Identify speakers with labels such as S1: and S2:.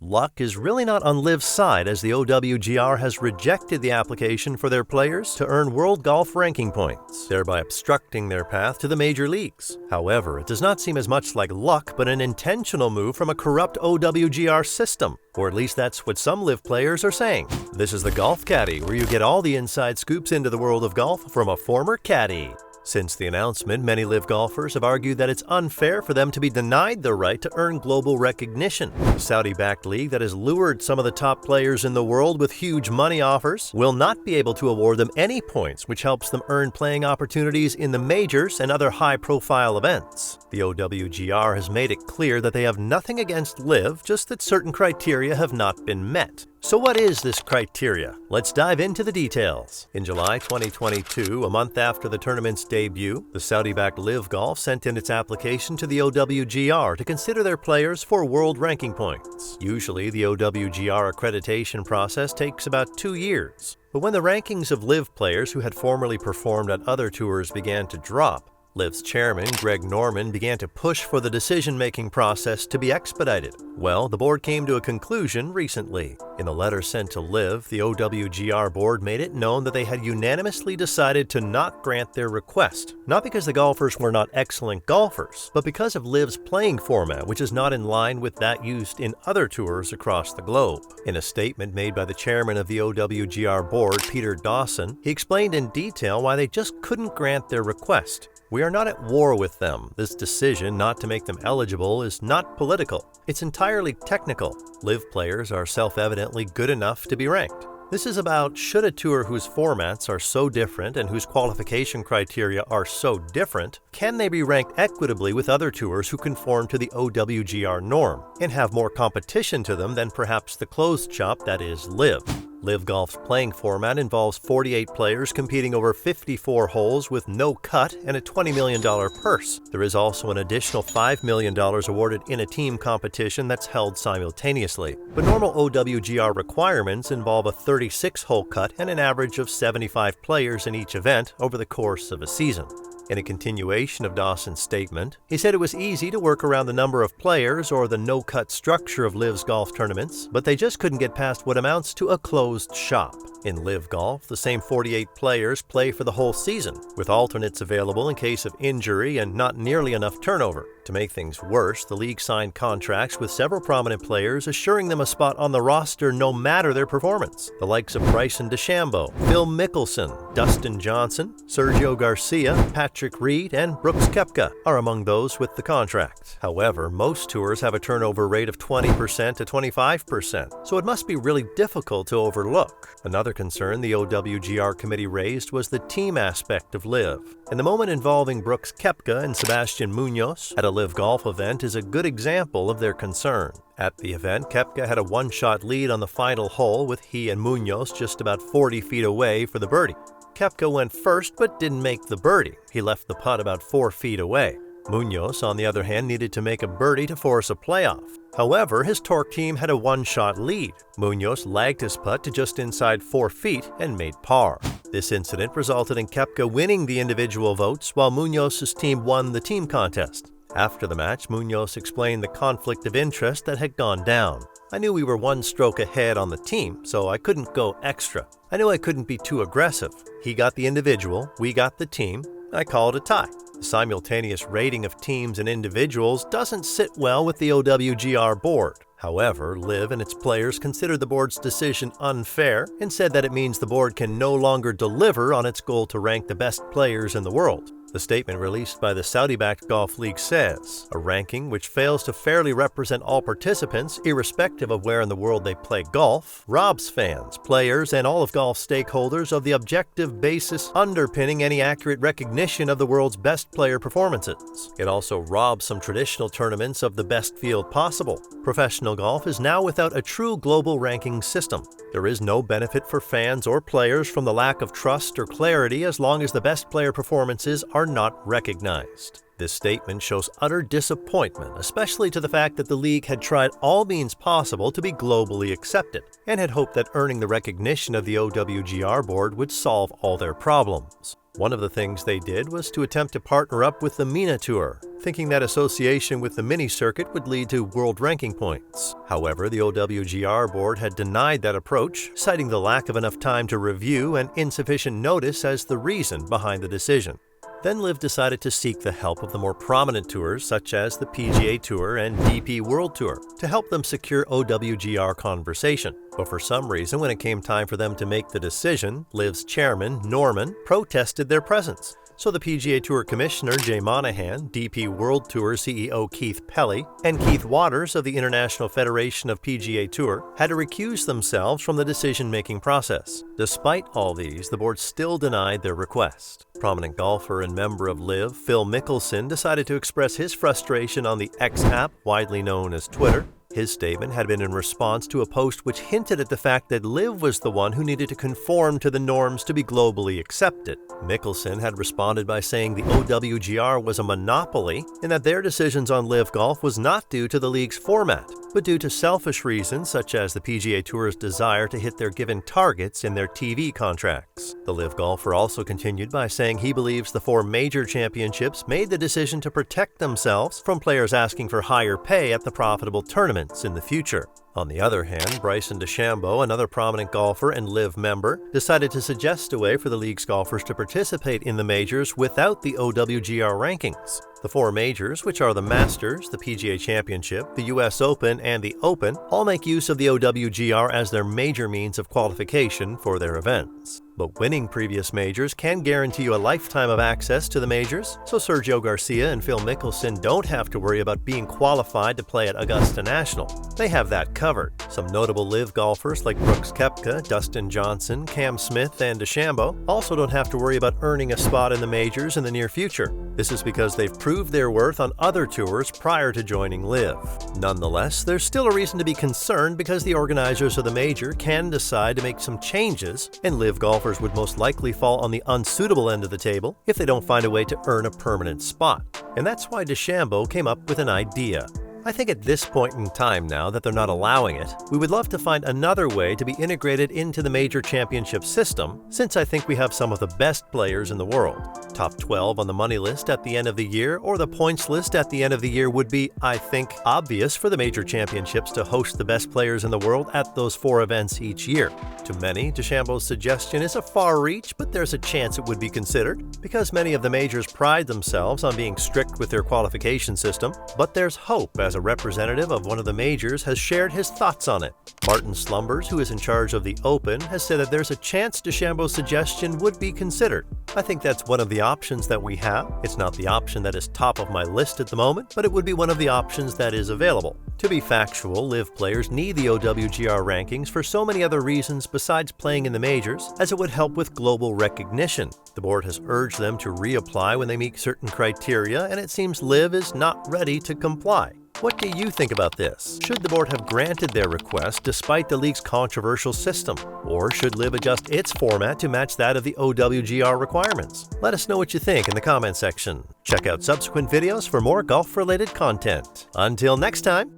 S1: Luck is really not on LIV's side, as the OWGR has rejected the application for their players to earn world golf ranking points, thereby obstructing their path to the major leagues. However, it does not seem as much like luck but an intentional move from a corrupt OWGR system, or at least that's what some LIV players are saying. This is the Golf Caddy, where you get all the inside scoops into the world of golf from a former caddy. Since the announcement, many LIV golfers have argued that it's unfair for them to be denied the right to earn global recognition. The Saudi-backed league that has lured some of the top players in the world with huge money offers will not be able to award them any points, which helps them earn playing opportunities in the majors and other high-profile events. The OWGR has made it clear that they have nothing against LIV, just that certain criteria have not been met. So what is this criteria? Let's dive into the details. In July 2022, a month after the tournament's debut, the Saudi-backed LIV Golf sent in its application to the OWGR to consider their players for world ranking points. Usually, the OWGR accreditation process takes about 2 years. But when the rankings of LIV players who had formerly performed at other tours began to drop, LIV's chairman, Greg Norman, began to push for the decision-making process to be expedited. Well, the board came to a conclusion recently. In a letter sent to LIV, the OWGR board made it known that they had unanimously decided to not grant their request, not because the golfers were not excellent golfers, but because of LIV's playing format, which is not in line with that used in other tours across the globe. In a statement made by the chairman of the OWGR board, Peter Dawson, he explained in detail why they just couldn't grant their request. "We are not at war with them. This decision not to make them eligible is not political. It's entirely technical. LIV players are self-evidently good enough to be ranked. This is about should a tour whose formats are so different and whose qualification criteria are so different, can they be ranked equitably with other tours who conform to the OWGR norm and have more competition to them than perhaps the closed shop that is LIV. LIV Golf's playing format involves 48 players competing over 54 holes with no cut and a $20 million purse. There is also an additional $5 million awarded in a team competition that's held simultaneously. But normal OWGR requirements involve a 36-hole cut and an average of 75 players in each event over the course of a season. In a continuation of Dawson's statement, he said it was easy to work around the number of players or the no-cut structure of LIV's golf tournaments, but they just couldn't get past what amounts to a closed shop. In LIV Golf, the same 48 players play for the whole season, with alternates available in case of injury and not nearly enough turnover. To make things worse, the league signed contracts with several prominent players, assuring them a spot on the roster no matter their performance. The likes of Bryson DeChambeau, Phil Mickelson, Dustin Johnson, Sergio Garcia, Patrick Reed, and Brooks Koepka are among those with the contract. However, most tours have a turnover rate of 20% to 25%, so it must be really difficult to overlook. Another concern the OWGR committee raised was the team aspect of LIV. And the moment involving Brooks Koepka and Sebastian Munoz at a LIV Golf event is a good example of their concern. At the event, Koepka had a one-shot lead on the final hole, with he and Munoz just about 40 feet away for the birdie. Koepka went first but didn't make the birdie. He left the putt about 4 feet away. Munoz, on the other hand, needed to make a birdie to force a playoff. However, his Torque team had a one-shot lead. Munoz lagged his putt to just inside 4 feet and made par. This incident resulted in Koepka winning the individual votes, while Munoz's team won the team contest. After the match, Munoz explained the conflict of interest that had gone down. "I knew we were one stroke ahead on the team, so I couldn't go extra. I knew I couldn't be too aggressive. He got the individual, we got the team. I called a tie." The simultaneous rating of teams and individuals doesn't sit well with the OWGR board. However, LIV and its players considered the board's decision unfair and said that it means the board can no longer deliver on its goal to rank the best players in the world. The statement released by the Saudi-backed Golf League says, "A ranking which fails to fairly represent all participants, irrespective of where in the world they play golf, robs fans, players, and all of golf stakeholders of the objective basis underpinning any accurate recognition of the world's best player performances. It also robs some traditional tournaments of the best field possible. Professional golf is now without a true global ranking system. There is no benefit for fans or players from the lack of trust or clarity as long as the best player performances are not recognized." This statement shows utter disappointment, especially to the fact that the league had tried all means possible to be globally accepted, and had hoped that earning the recognition of the OWGR board would solve all their problems. One of the things they did was to attempt to partner up with the MENA Tour, thinking that association with the mini circuit would lead to world ranking points. However, the OWGR board had denied that approach, citing the lack of enough time to review and insufficient notice as the reason behind the decision. Then LIV decided to seek the help of the more prominent tours such as the PGA Tour and DP World Tour to help them secure OWGR conversation. But for some reason, when it came time for them to make the decision, LIV's chairman, Norman, protested their presence. So the PGA Tour Commissioner Jay Monahan, DP World Tour CEO 𝗤𝗡𝗅𝗆, and Keith Waters of the International Federation of PGA Tour had to recuse themselves from the decision-making process. Despite all these, the board still denied their request. Prominent golfer and member of LIV, 𝗤𝗡𝗅𝗍𝗍, decided to express his frustration on the X app, widely known as Twitter. His statement had been in response to a post which hinted at the fact that LIV was the one who needed to conform to the norms to be globally accepted. Mickelson had responded by saying the OWGR was a monopoly and that their decisions on LIV Golf was not due to the league's format, but due to selfish reasons such as the PGA Tour's desire to hit their given targets in their TV contracts. The LIV golfer also continued by saying he believes the 4 major championships made the decision to protect themselves from players asking for higher pay at the profitable tournaments in the future. On the other hand, Bryson DeChambeau, another prominent golfer and LIV member, decided to suggest a way for the league's golfers to participate in the majors without the OWGR rankings. The 4 majors, which are the Masters, the PGA Championship, the US Open, and the Open, all make use of the OWGR as their major means of qualification for their events. But winning previous majors can guarantee you a lifetime of access to the majors, so Sergio Garcia and Phil Mickelson don't have to worry about being qualified to play at Augusta National. They have that covered. Some notable LIV golfers like Brooks Koepka, Dustin Johnson, Cam Smith, and DeChambeau also don't have to worry about earning a spot in the majors in the near future. This is because they've proved their worth on other tours prior to joining LIV. Nonetheless, there's still a reason to be concerned because the organizers of the major can decide to make some changes, and LIV golfers would most likely fall on the unsuitable end of the table if they don't find a way to earn a permanent spot. And that's why DeChambeau came up with an idea. I think at this point in time now that they're not allowing it, we would love to find another way to be integrated into the major championship system, since I think we have some of the best players in the world. Top 12 on the money list at the end of the year or the points list at the end of the year would be, I think, obvious for the major championships to host the best players in the world at those 4 events each year. To many, DeChambeau's suggestion is a far reach, but there's a chance it would be considered, because many of the majors pride themselves on being strict with their qualification system, but there's hope as a representative of one of the majors has shared his thoughts on it. Martin Slumbers, who is in charge of the Open, has said that there's a chance DeChambeau's suggestion would be considered. I think that's one of the options that we have. It's not the option that is top of my list at the moment, but it would be one of the options that is available. To be factual, LIV players need the OWGR rankings for so many other reasons besides playing in the majors, as it would help with global recognition. The board has urged them to reapply when they meet certain criteria, and it seems LIV is not ready to comply. What do you think about this? Should the board have granted their request despite the league's controversial system? Or should LIV adjust its format to match that of the OWGR requirements? Let us know what you think in the comment section. Check out subsequent videos for more golf-related content. Until next time.